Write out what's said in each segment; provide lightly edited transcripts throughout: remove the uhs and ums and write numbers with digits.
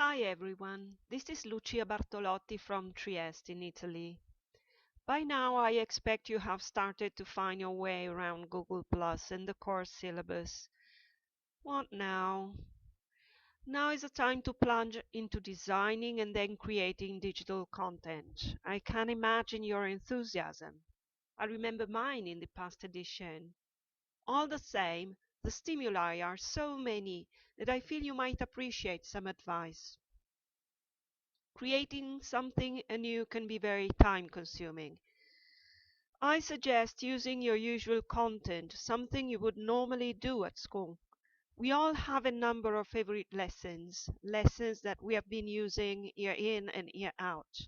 Hi everyone, this is Lucia Bartolotti from Trieste in Italy. By now I expect you have started to find your way around Google Plus and the course syllabus. What now? Now is the time to plunge into designing and then creating digital content. I can imagine your enthusiasm. I remember mine in the past edition. All the same, the stimuli are so many that I feel you might appreciate some advice. Creating something anew can be very time-consuming. I suggest using your usual content, something you would normally do at school. We all have a number of favorite lessons that we have been using year in and year out.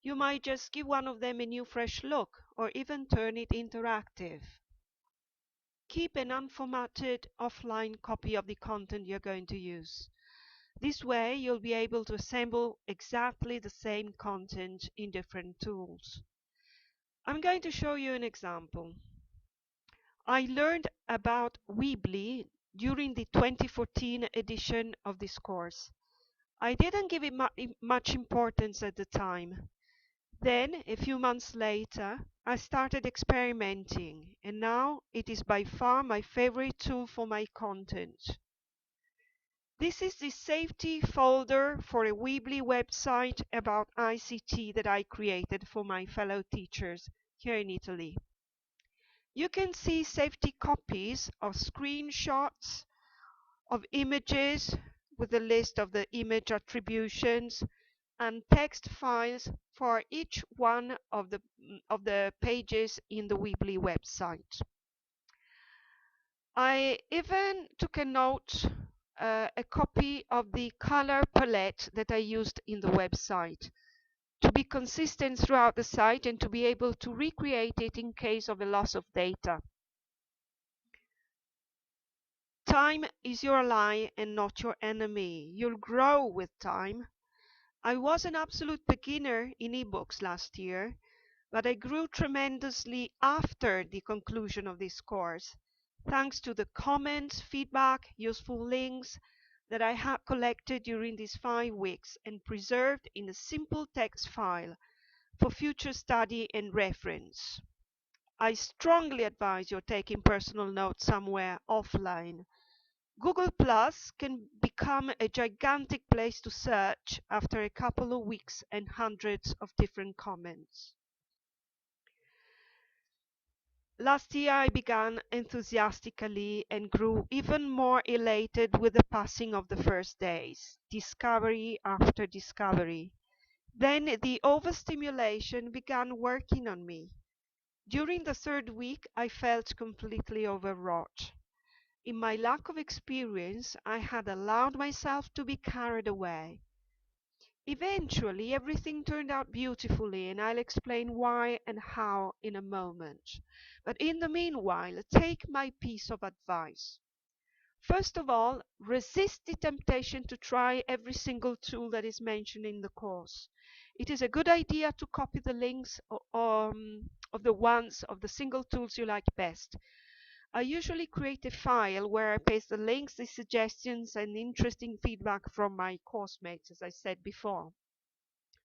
You might just give one of them a new fresh look or even turn it interactive. Keep an unformatted offline copy of the content you're going to use. This way, you'll be able to assemble exactly the same content in different tools. I'm going to show you an example. I learned about Weebly during the 2014 edition of this course. I didn't give it much importance at the time. Then, a few months later, I started experimenting, and now it is by far my favorite tool for my content. This is the safety folder for a Weebly website about ICT that I created for my fellow teachers here in Italy. You can see safety copies of screenshots of images with a list of the image attributions and text files for each one of the pages in the Weebly website. I even took a note, a copy of the color palette that I used in the website to be consistent throughout the site and to be able to recreate it in case of a loss of data. Time is your ally and not your enemy. You'll grow with time. I was an absolute beginner in ebooks last year, but I grew tremendously after the conclusion of this course, thanks to the comments, feedback, useful links that I have collected during these 5 weeks and preserved in a simple text file for future study and reference. I strongly advise you taking personal notes somewhere offline. Google Plus can become a gigantic place to search after a couple of weeks and hundreds of different comments. Last year I began enthusiastically and grew even more elated with the passing of the first days, discovery after discovery. Then the overstimulation began working on me. During the 3rd week I felt completely overwrought. In my lack of experience, I had allowed myself to be carried away. Eventually, everything turned out beautifully, and I'll explain why and how in a moment. But in the meanwhile, take my piece of advice. First of all, resist the temptation to try every single tool that is mentioned in the course. It is a good idea to copy the links of the single tools you like best. I usually create a file where I paste the links, the suggestions, and interesting feedback from my course mates, as I said before.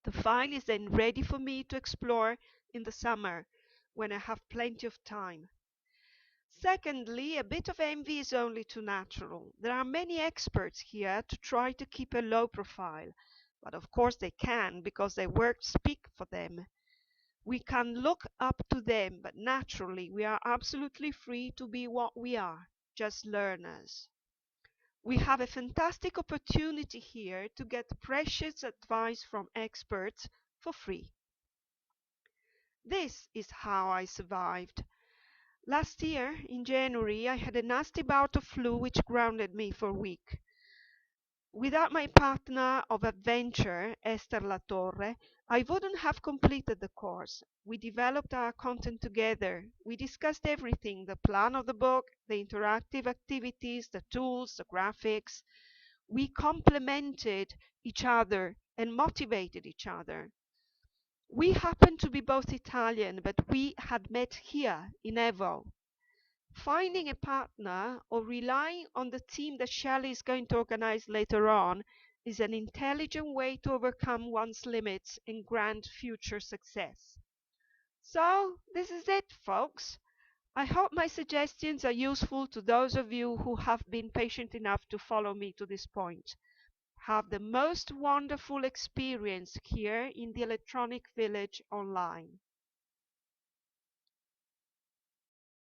The file is then ready for me to explore in the summer, when I have plenty of time. Secondly, a bit of envy is only too natural. There are many experts here to try to keep a low profile, but of course they can, because their work speaks for them. We can look up to them, but naturally we are absolutely free to be what we are, just learners. We have a fantastic opportunity here to get precious advice from experts for free. This is how I survived. Last year, in January, I had a nasty bout of flu which grounded me for a week. Without my partner of adventure, Esther Latorre, I wouldn't have completed the course. We developed our content together. We discussed everything, the plan of the book, the interactive activities, the tools, the graphics. We complemented each other and motivated each other. We happened to be both Italian, but we had met here in EVO. Finding a partner or relying on the team that Shelley is going to organize later on is an intelligent way to overcome one's limits and grant future success. So, this is it, folks. I hope my suggestions are useful to those of you who have been patient enough to follow me to this point. Have the most wonderful experience here in the electronic village online.